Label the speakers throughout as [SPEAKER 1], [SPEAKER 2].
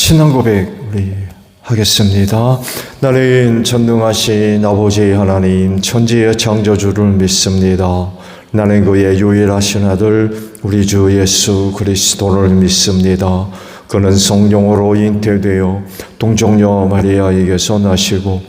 [SPEAKER 1] 신앙 고백 우리 하겠습니다. 나는 전능하신 아버지 하나님 천지의 창조주를 믿습니다. 나는 그의 유일하신 아들 우리 주 예수 그리스도를 믿습니다. 그는 성령으로 잉태되어 동정녀 마리아에게서 나시고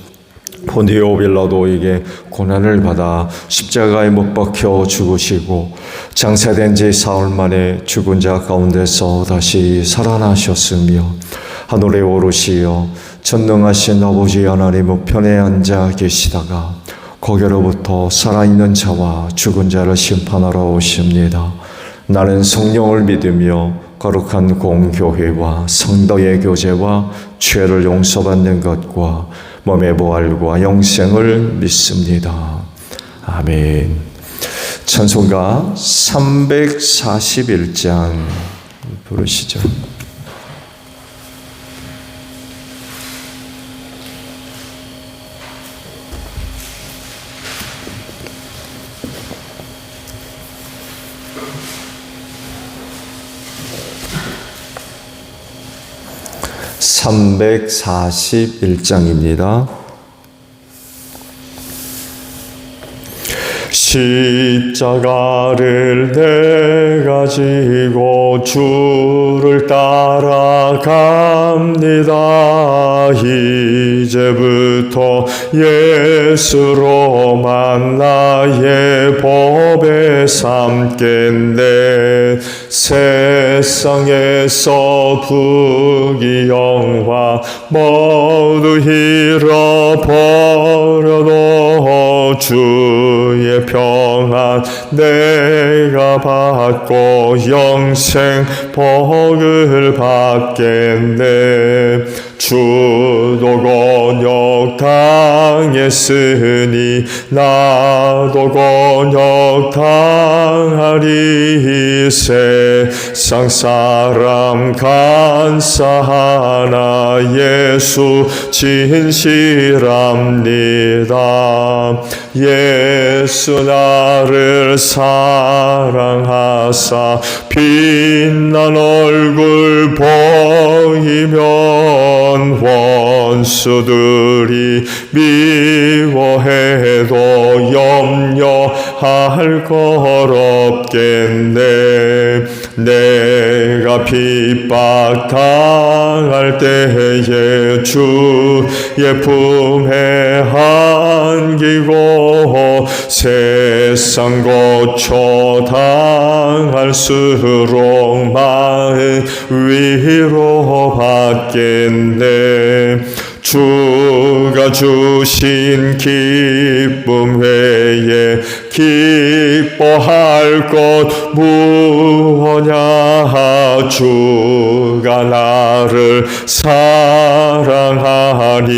[SPEAKER 1] 본디오 빌라도에게 고난을 받아 십자가에 못 박혀 죽으시고 장사된 지 사흘 만에 죽은 자 가운데서 다시 살아나셨으며 하늘에 오르시어 전능하신 아버지 하나님 우편에 앉아 계시다가 거기로부터 살아있는 자와 죽은 자를 심판하러 오십니다. 나는 성령을 믿으며 거룩한 공교회와 성도의 교제와 죄를 용서받는 것과 몸의 부활과 영생을 믿습니다. 아멘. 찬송가 341장 부르시죠. (341장입니다) 십자가를 내가 지고 주를 따라갑니다. 이제부터 예수로만 나의 법에 삼겠네. 세상에서 부귀영화 모두 잃어버려도 주의 평안 내가 받고 영생 복을 받겠네. 주도 곤욕 당했으니 나도 곤욕 당하리. 세상 사람 간사하나 예수 진실합니다. 예수 나를 사랑하사 빛난 얼굴 보이면 원수들이 미워해도 염려할 것 없겠네. 내가 핍박당할 때에 주의 품에 안기고 세상 고초 당할수록 마음 위로 받겠네. 주가 주신 기쁨 외에 기뻐할 것 무엇냐. 주가 나를 사랑하니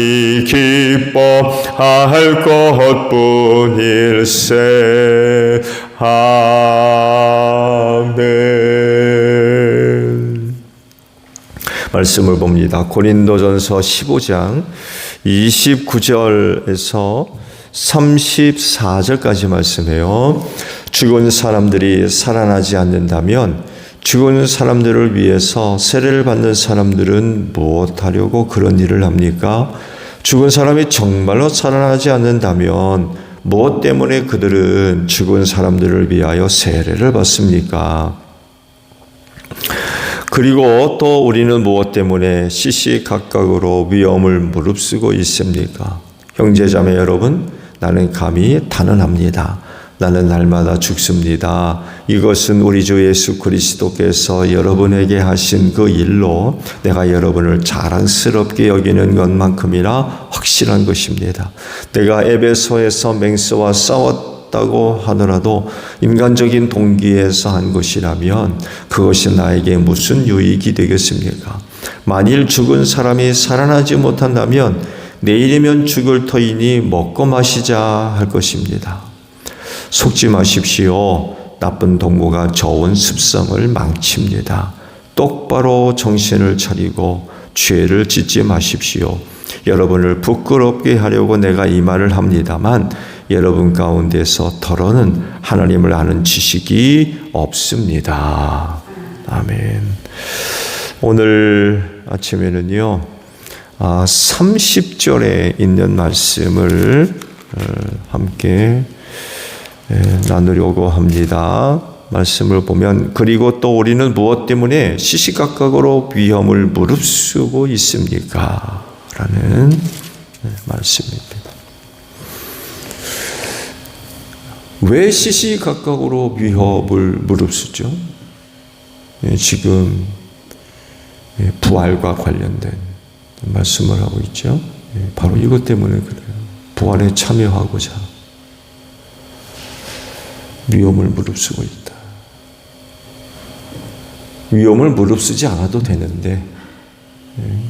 [SPEAKER 1] 기뻐할 것뿐일세. 아멘. 말씀을 봅니다. 고린도전서 15장 29절에서 34절까지 말씀해요. 죽은 사람들이 살아나지 않는다면 죽은 사람들을 위해서 세례를 받는 사람들은 무엇하려고 그런 일을 합니까? 죽은 사람이 정말로 살아나지 않는다면 무엇 때문에 그들은 죽은 사람들을 위하여 세례를 받습니까? 그리고 또 우리는 무엇 때문에 시시각각으로 위험을 무릅쓰고 있습니까? 형제자매 여러분, 나는 감히 단언합니다. 나는 날마다 죽습니다. 이것은 우리 주 예수 그리스도께서 여러분에게 하신 그 일로 내가 여러분을 자랑스럽게 여기는 것만큼이나 확실한 것입니다. 내가 에베소에서 맹세와 싸웠다고 하더라도 인간적인 동기에서 한 것이라면 그것이 나에게 무슨 유익이 되겠습니까? 만일 죽은 사람이 살아나지 못한다면 내일이면 죽을 터이니 먹고 마시자 할 것입니다. 속지 마십시오. 나쁜 동무가 좋은 습성을 망칩니다. 똑바로 정신을 차리고 죄를 짓지 마십시오. 여러분을 부끄럽게 하려고 내가 이 말을 합니다만 여러분 가운데서 더러는 하나님을 아는 지식이 없습니다. 아멘. 오늘 아침에는요, 30절에 있는 말씀을 함께 나누려고 합니다. 말씀을 보면, 그리고 또 우리는 무엇 때문에 시시각각으로 위험을 무릅쓰고 있습니까? 라는 말씀입니다. 왜 시시각각으로 위협을 무릅쓰죠? 지금 부활과 관련된 말씀을 하고 있죠. 바로 이것 때문에 그래요. 부활에 참여하고자 위험을 무릅쓰고 있다. 위험을 무릅쓰지 않아도 되는데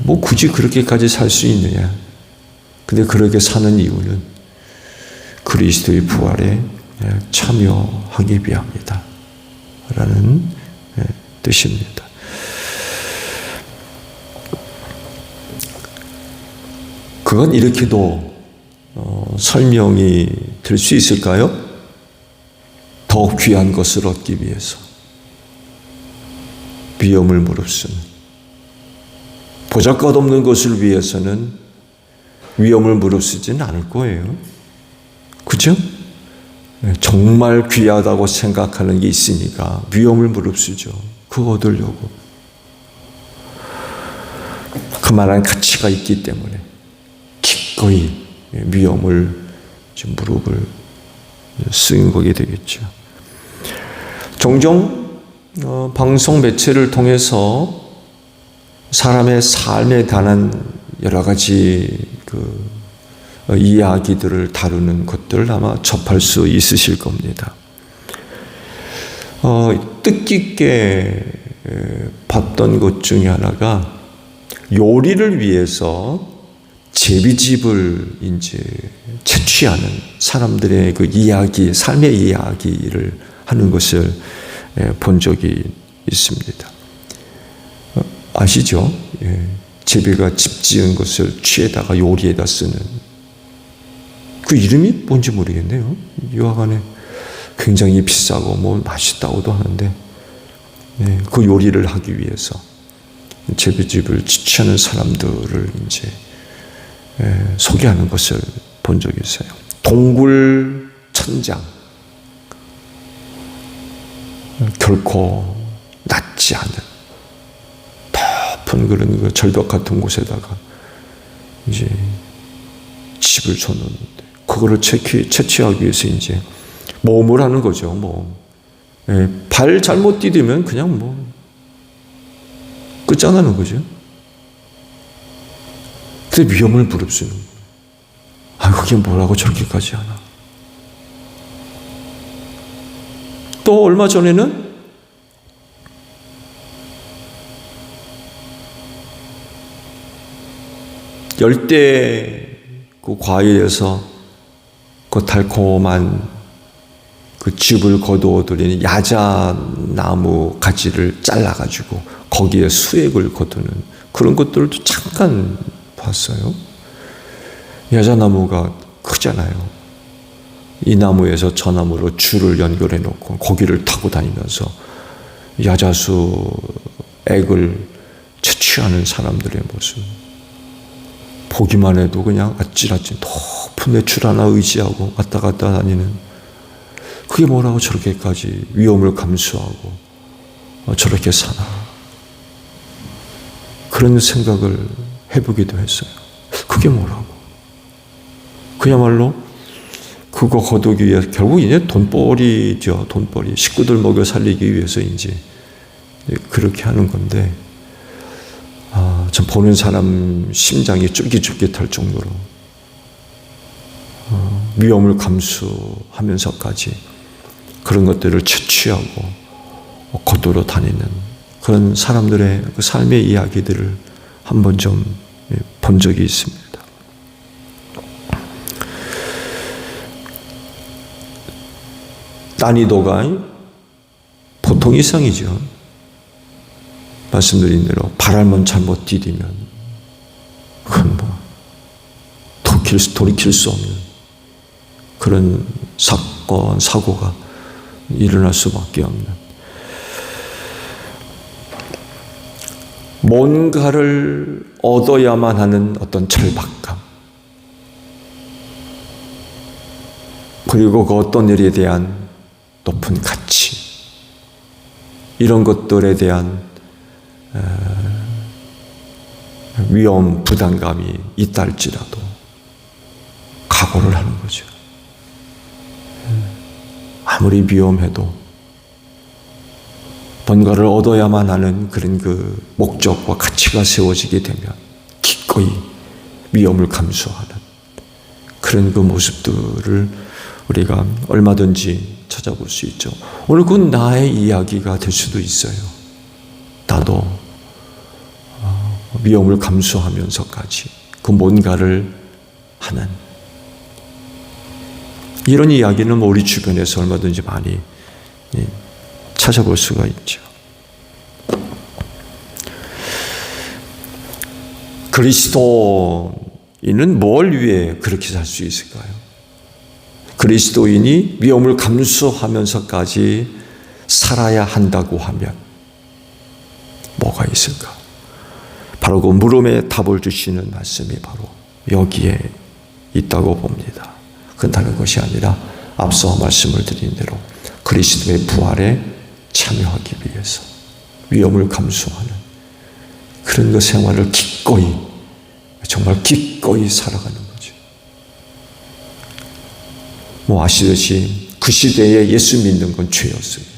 [SPEAKER 1] 뭐 굳이 그렇게까지 살 수 있느냐. 근데 그렇게 사는 이유는 그리스도의 부활에 참여하기 위함이다 라는 뜻입니다. 그건 이렇게도 설명이 될 수 있을까요? 더 귀한 것을 얻기 위해서 위험을 무릅쓰는, 보잘것없는 것을 위해서는 위험을 무릅쓰지는 않을 거예요. 그죠? 정말 귀하다고 생각하는 게 있으니까 위험을 무릅쓰죠. 그거 얻으려고. 그만한 가치가 있기 때문에 기꺼이 위험을 무릎을 쓰는 거게 되겠죠. 종종 방송 매체를 통해서 사람의 삶에 관한 여러 가지 이야기들을 다루는 것들을 아마 접할 수 있으실 겁니다. 뜻깊게 봤던 것 중에 하나가 요리를 위해서 제비집을 이제 채취하는 사람들의 그 이야기, 삶의 이야기를 하는 것을 본 적이 있습니다. 아시죠? 제비가 집 지은 것을 취에다가 요리에다 쓰는 그 이름이 뭔지 모르겠네요. 여하간에 굉장히 비싸고 뭐 맛있다고도 하는데 그 요리를 하기 위해서 제비집을 취하는 사람들을 이제 소개하는 것을 본 적이 있어요. 동굴 천장, 결코 낮지 않은 높은 그런 절벽 같은 곳에다가 이제 집을 줬는데 그거를 채취하기 위해서 이제 모험을 하는 거죠. 발 잘못 디디면 그냥 끝장나는 거죠. 근데 위험을 무릅쓰는 거예요. 그게 뭐라고 저렇게까지 하나. 또 얼마 전에는 열대 그 과일에서 그 달콤한 그 즙을 거두어들이는 야자나무 가지를 잘라가지고 거기에 수액을 거두는 그런 것들도 잠깐 봤어요. 야자나무가 크잖아요. 이 나무에서 저 나무로 줄을 연결해 놓고 거기를 타고 다니면서 야자수 액을 채취하는 사람들의 모습. 보기만 해도 그냥 아찔아찔 높은 매출 하나 의지하고 왔다 갔다 다니는, 그게 뭐라고 저렇게까지 위험을 감수하고 저렇게 사나. 그런 생각을 해보기도 했어요. 그게 뭐라고. 그야말로 그거 거두기 위해서 결국 이제 돈벌이죠. 돈벌이. 식구들 먹여 살리기 위해서 이제 그렇게 하는 건데, 전 보는 사람 심장이 쫄깃쫄깃할 정도로 위험을 감수하면서까지 그런 것들을 채취하고 거두러 다니는 그런 사람들의 그 삶의 이야기들을 한번 좀 본 적이 있습니다. 난이도가 보통 이상이죠. 말씀드린 대로 발알만 잘못 디디면 그건 돌이킬 수 없는 그런 사건, 사고가 일어날 수밖에 없는. 뭔가를 얻어야만 하는 어떤 절박감, 그리고 그 어떤 일에 대한 높은 가치, 이런 것들에 대한 위험, 부담감이 있다 할지라도 각오를 하는 거죠. 아무리 위험해도 뭔가를 얻어야만 하는 그런 그 목적과 가치가 세워지게 되면 기꺼이 위험을 감수하는 그런 그 모습들을 우리가 얼마든지 찾아볼 수 있죠. 오늘 그 나의 이야기가 될 수도 있어요. 나도 위험을 감수하면서까지 그 뭔가를 하는 이런 이야기는 우리 주변에서 얼마든지 많이 찾아볼 수가 있죠. 그리스도인은 뭘 위해 그렇게 살 수 있을까요? 그리스도인이 위험을 감수하면서까지 살아야 한다고 하면 뭐가 있을까? 바로 그 물음에 답을 주시는 말씀이 바로 여기에 있다고 봅니다. 그건 다른 것이 아니라 앞서 말씀을 드린 대로 그리스도의 부활에 참여하기 위해서 위험을 감수하는 그런 그 생활을 기꺼이, 정말 기꺼이 살아가는 거죠. 뭐 아시듯이 그 시대에 예수 믿는 건 죄였습니다.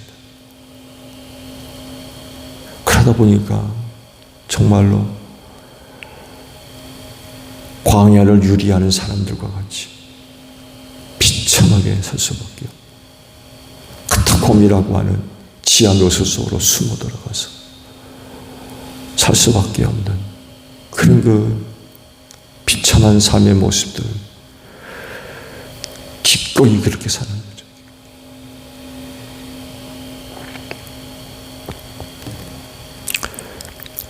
[SPEAKER 1] 그러다 보니까 정말로 광야를 유리하는 사람들과 같이 비참하게 살 수밖에 없고 카타콤이라고 하는 지하 묘소 속으로 숨어 들어가서 살 수밖에 없는 그런 그 비참한 삶의 모습들, 기꺼이 그렇게 사는 거죠.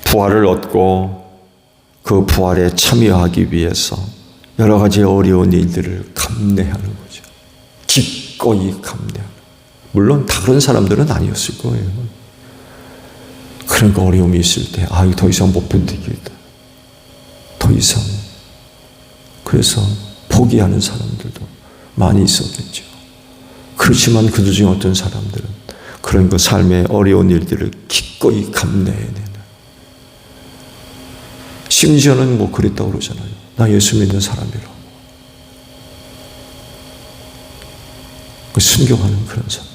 [SPEAKER 1] 부활을 얻고 그 부활에 참여하기 위해서 여러 가지 어려운 일들을 감내하는 거죠. 기꺼이 감내하는. 물론 다른 사람들은 아니었을 거예요. 그런 어려움이 있을 때 더 이상 못 버티겠다. 더 이상. 그래서 포기하는 사람들도 많이 있었겠죠. 그렇지만 그들 중 어떤 사람들은 그런 그 삶의 어려운 일들을 기꺼이 감내해내는. 심지어는 뭐 그랬다고 그러잖아요. 나 예수 믿는 사람이라고. 순교하는 그런 사람.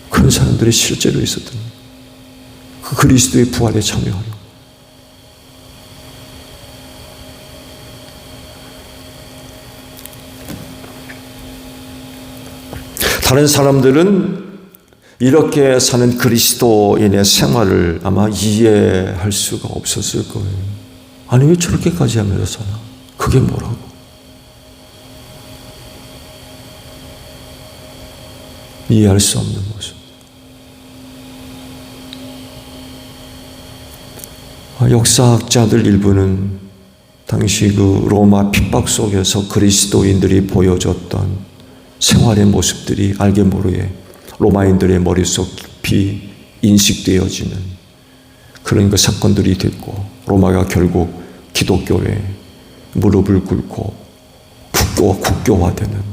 [SPEAKER 1] 그런 사람들이 실제로 있었던 그 그리스도의 부활에 참여하려고. 다른 사람들은 이렇게 사는 그리스도인의 생활을 아마 이해할 수가 없었을 거예요. 아니 왜 저렇게까지 하면서 사나? 그게 뭐라고? 이해할 수 없는 모습. 역사학자들 일부는 당시 그 로마 핍박 속에서 그리스도인들이 보여줬던 생활의 모습들이 알게 모르게 로마인들의 머릿속 깊이 인식되어지는 그런 그 사건들이 됐고 로마가 결국 기독교에 무릎을 꿇고 국교화되는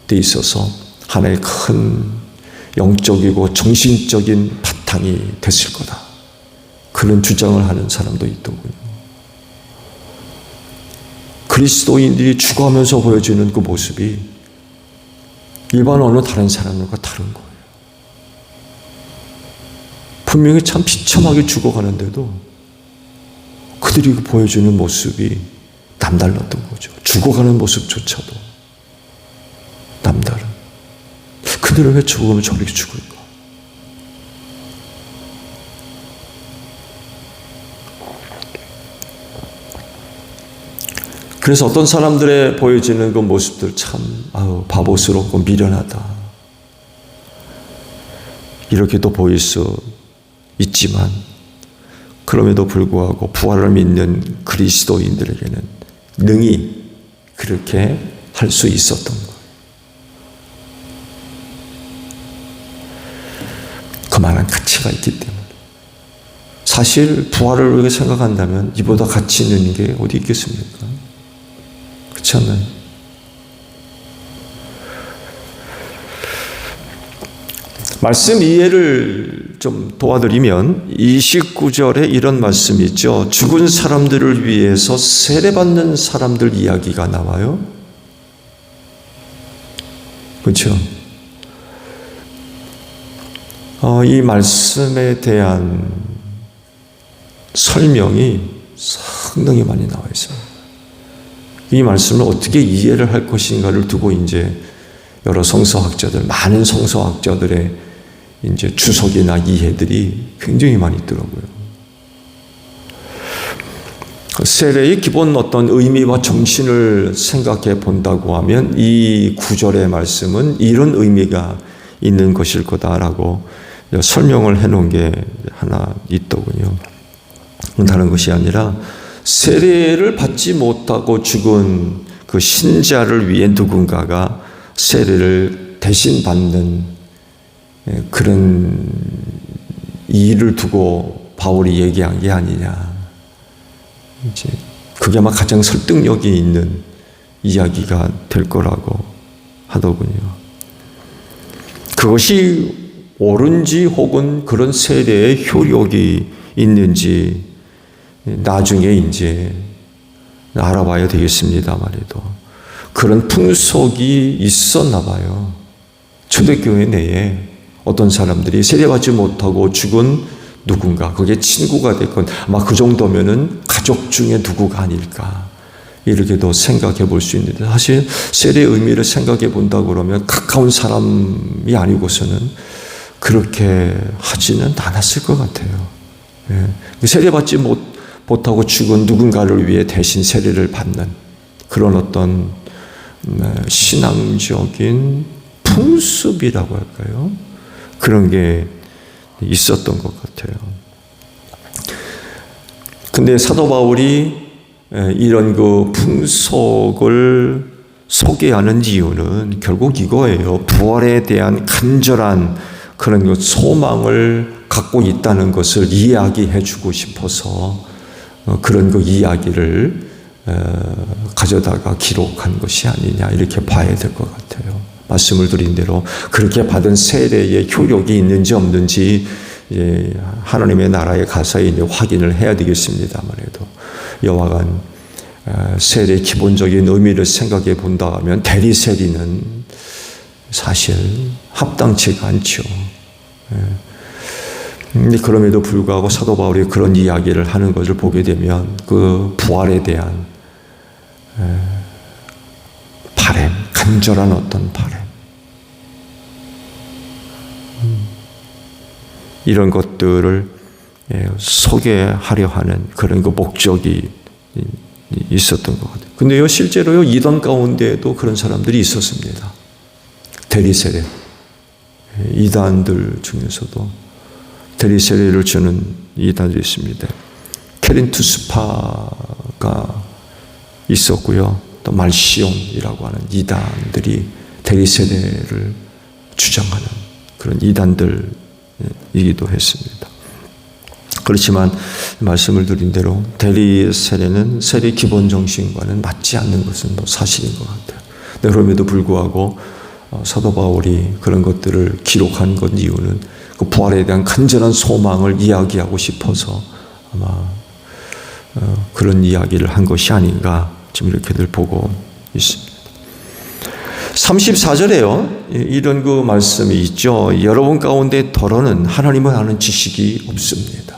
[SPEAKER 1] 데 있어서 하나의 큰 영적이고 정신적인 바탕이 됐을 거다. 그런 주장을 하는 사람도 있더군요. 그리스도인들이 죽어가면서 보여주는 그 모습이 일반 어느 다른 사람들과 다른 거예요. 분명히 참 비참하게 죽어가는데도 그들이 보여주는 모습이 남달랐던 거죠. 죽어가는 모습조차도 남다른. 그들은 왜 죽으면 저렇게 죽을까? 그래서 어떤 사람들의 보여지는 그 모습들 참 바보스럽고 미련하다. 이렇게도 보일 수 있지만 그럼에도 불구하고 부활을 믿는 그리스도인들에게는 능히 그렇게 할 수 있었던 거예요. 그만한 가치가 있기 때문에 사실 부활을 우리가 생각한다면 이보다 가치 있는 게 어디 있겠습니까? 그렇지 않나요? 말씀 이해를 좀 도와드리면 29절에 이런 말씀이 있죠. 죽은 사람들을 위해서 세례받는 사람들 이야기가 나와요. 그렇죠? 이 말씀에 대한 설명이 상당히 많이 나와 있어요. 이 말씀을 어떻게 이해를 할 것인가를 두고 이제 여러 성서학자들, 많은 성서학자들의 이제 주석이나 이해들이 굉장히 많이 있더라고요. 세례의 기본 어떤 의미와 정신을 생각해 본다고 하면 이 구절의 말씀은 이런 의미가 있는 것일 거다라고 설명을 해놓은 게 하나 있더군요. 다른 것이 아니라 세례를 받지 못하고 죽은 그 신자를 위해 누군가가 세례를 대신 받는 그런 일을 두고 바울이 얘기한 게 아니냐. 이제 그게 아마 가장 설득력이 있는 이야기가 될 거라고 하더군요. 그것이 옳은지 혹은 그런 세례의 효력이 있는지 나중에 이제 알아봐야 되겠습니다만에도 그런 풍속이 있었나 봐요. 초대교회 내에 어떤 사람들이 세례받지 못하고 죽은 누군가, 그게 친구가 됐건 아마 그 정도면은 가족 중에 누구가 아닐까 이렇게도 생각해 볼 수 있는데, 사실 세례의 의미를 생각해 본다 그러면 가까운 사람이 아니고서는 그렇게 하지는 않았을 것 같아요. 세례받지 못하고 죽은 누군가를 위해 대신 세례를 받는 그런 어떤 신앙적인 풍습이라고 할까요? 그런 게 있었던 것 같아요. 근데 사도 바울이 이런 그 풍속을 소개하는 이유는 결국 이거예요. 부활에 대한 간절한 그런 그 소망을 갖고 있다는 것을 이야기해 주고 싶어서 그런 그 이야기를 가져다가 기록한 것이 아니냐 이렇게 봐야 될 것 같아요. 말씀을 드린 대로 그렇게 받은 세례의 효력이 있는지 없는지 하나님의 나라에 가서 이제 확인을 해야 되겠습니다만에도 여하간 세례의 기본적인 의미를 생각해 본다 하면 대리 세례는 사실 합당치가 않죠. 그럼에도 불구하고 사도 바울이 그런 이야기를 하는 것을 보게 되면 그 부활에 대한 바람, 간절한 어떤 바람, 이런 것들을 소개하려 하는 그런 그 목적이 있었던 것 같아요. 근데요, 실제로요, 이단 가운데에도 그런 사람들이 있었습니다. 대리세례. 이단들 중에서도 대리세례를 주는 이단들이 있습니다. 케린투스파가 있었고요. 또 말시온이라고 하는 이단들이 대리세례를 주장하는 그런 이단들이기도 했습니다. 그렇지만 말씀을 드린 대로 대리세례는 세례 기본 정신과는 맞지 않는 것은 사실인 것 같아요. 그럼에도 불구하고 사도 바울이 그런 것들을 기록한 것 이유는 그 부활에 대한 간절한 소망을 이야기하고 싶어서 아마 그런 이야기를 한 것이 아닌가 지금 이렇게들 보고 있습니다. 34절에요. 이런 그 말씀이 있죠. 여러분 가운데 더러는 하나님을 아는 지식이 없습니다.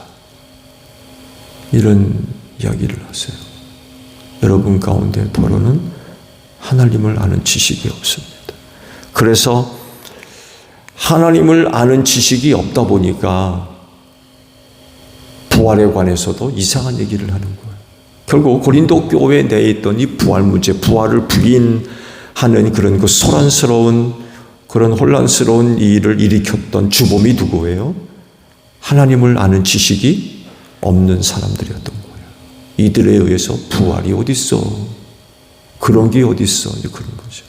[SPEAKER 1] 이런 이야기를 하세요. 여러분 가운데 더러는 하나님을 아는 지식이 없습니다. 그래서 하나님을 아는 지식이 없다 보니까 부활에 관해서도 이상한 얘기를 하는 거예요. 결국 고린도 교회 내에 있던 이 부활 문제, 부활을 부인하는 그런 그 소란스러운 그런 혼란스러운 일을 일으켰던 주범이 누구예요? 하나님을 아는 지식이 없는 사람들이었던 거예요. 이들에 의해서 부활이 어디 있어? 그런 게 어디 있어? 이제 그런 거죠.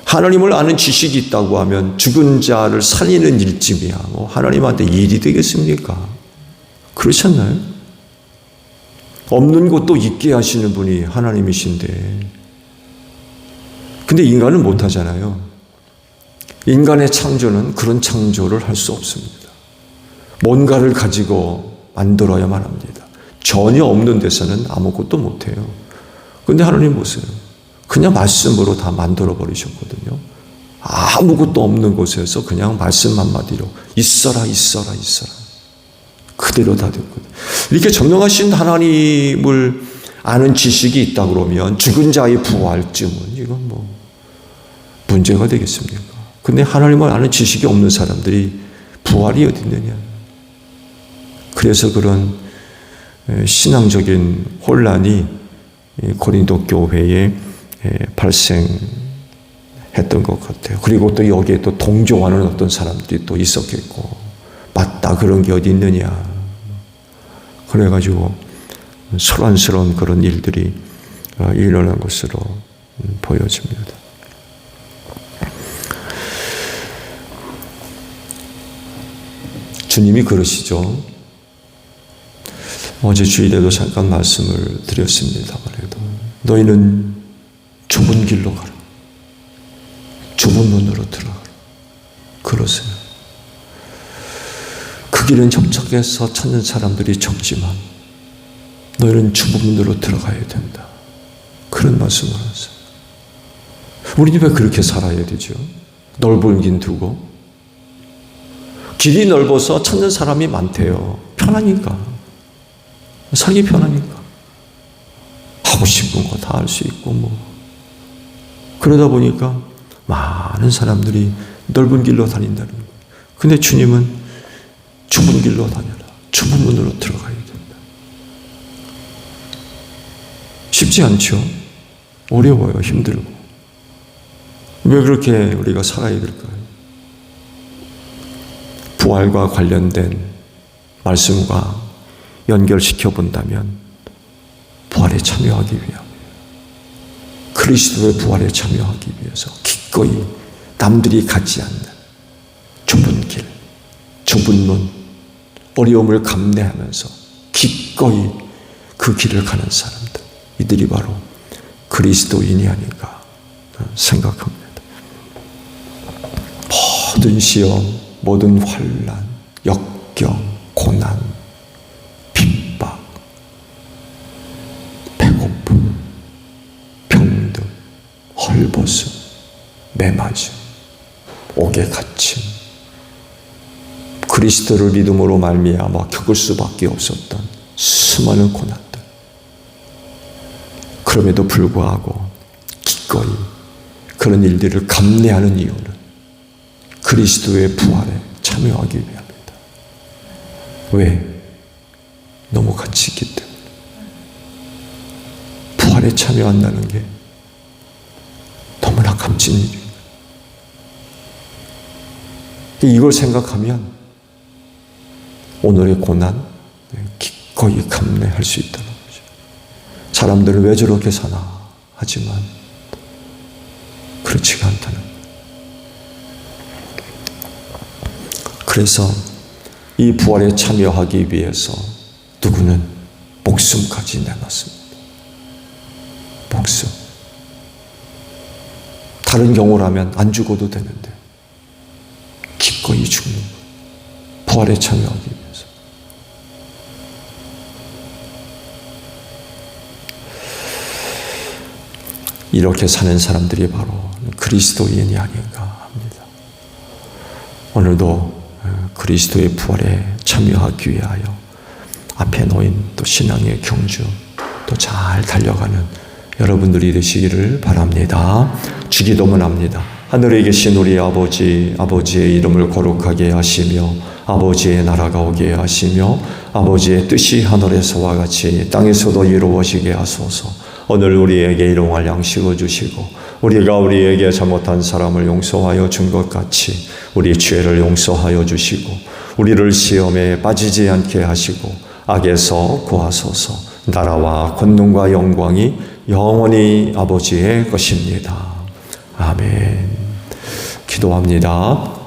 [SPEAKER 1] 하나님을 아는 지식이 있다고 하면 죽은 자를 살리는 일쯤이야. 뭐 하나님한테 일이 되겠습니까? 그렇지 않나요? 없는 것도 있게 하시는 분이 하나님이신데, 근데 인간은 못하잖아요. 인간의 창조는 그런 창조를 할 수 없습니다. 뭔가를 가지고 만들어야만 합니다. 전혀 없는 데서는 아무것도 못해요. 근데 하나님 보세요. 그냥 말씀으로 다 만들어 버리셨거든요. 아무것도 없는 곳에서 그냥 말씀 한마디로 있어라, 있어라, 있어라. 그대로 다 됐거든요. 이렇게 전능하신 하나님을 아는 지식이 있다 그러면 죽은 자의 부활쯤은 이건 뭐 문제가 되겠습니까? 근데 하나님을 아는 지식이 없는 사람들이 부활이 어디 있느냐. 그래서 그런 신앙적인 혼란이 고린도 교회에 발생했던 것 같아요. 그리고 또 여기에 또 동조하는 어떤 사람들이 또 있었겠고, 맞다, 그런 게 어디 있느냐. 그래가지고 소란스러운 그런 일들이 일어난 것으로 보여집니다. 주님이 그러시죠. 어제 주일에도 잠깐 말씀을 드렸습니다만, 너희는 좁은 길로 가라. 좁은 문으로 들어가라. 그러세요. 그 길은 협착해서 찾는 사람들이 적지만 너희는 좁은 문으로 들어가야 된다. 그런 말씀을 하세요. 우리는 왜 그렇게 살아야 되죠? 넓은 길 두고. 길이 넓어서 찾는 사람이 많대요. 편하니까. 살기 편하니까. 하고 싶은 거 다 할 수 있고 뭐. 그러다 보니까 많은 사람들이 넓은 길로 다닌다는 거예요. 근데 주님은 좁은 길로 다녀라. 좁은 문으로 들어가야 된다. 쉽지 않죠? 어려워요. 힘들고. 왜 그렇게 우리가 살아야 될까요? 부활과 관련된 말씀과 연결시켜 본다면 부활에 참여하기 위함이에요. 그리스도의 부활에 참여하기 위해서 기꺼이 남들이 가지 않는 좁은 길, 좁은 문, 어려움을 감내하면서 기꺼이 그 길을 가는 사람들, 이들이 바로 그리스도인이 아닌가 생각합니다. 모든 시험, 모든 환난, 역경, 고난, 핍박, 배고픔, 병든, 헐벗음, 매맞음, 옥에 갇힘, 그리스도를 믿음으로 말미암아 겪을 수밖에 없었던 수많은 고난들. 그럼에도 불구하고 기꺼이 그런 일들을 감내하는 이유는 그리스도의 부활에 참여하기 위함입니다. 왜? 너무 가치 있기 때문에. 부활에 참여한다는 게 너무나 값진 일입니다. 이걸 생각하면 오늘의 고난 기꺼이 감내할 수 있다는 거죠. 사람들은 왜 저렇게 사나 하지만 그렇지가 않다는 거예요. 그래서 이 부활에 참여하기 위해서 누구는 목숨까지 내놨습니다. 목숨. 다른 경우라면 안 죽어도 되는데 기꺼이 죽는 거예요. 부활에 참여하기 위해서. 이렇게 사는 사람들이 바로 그리스도인이 아닌가 합니다. 오늘도 그리스도의 부활에 참여하기 위하여 앞에 놓인 또 신앙의 경주 또 잘 달려가는 여러분들이 되시기를 바랍니다. 주기도문 합니다. 하늘에 계신 우리 아버지, 아버지의 이름을 거룩하게 하시며 아버지의 나라가 오게 하시며 아버지의 뜻이 하늘에서와 같이 땅에서도 이루어지게 하소서. 오늘 우리에게 일용할 양식을 주시고 우리가 우리에게 잘못한 사람을 용서하여 준 것 같이 우리 죄를 용서하여 주시고 우리를 시험에 빠지지 않게 하시고 악에서 구하소서. 나라와 권능과 영광이 영원히 아버지의 것입니다. 아멘. 기도합니다.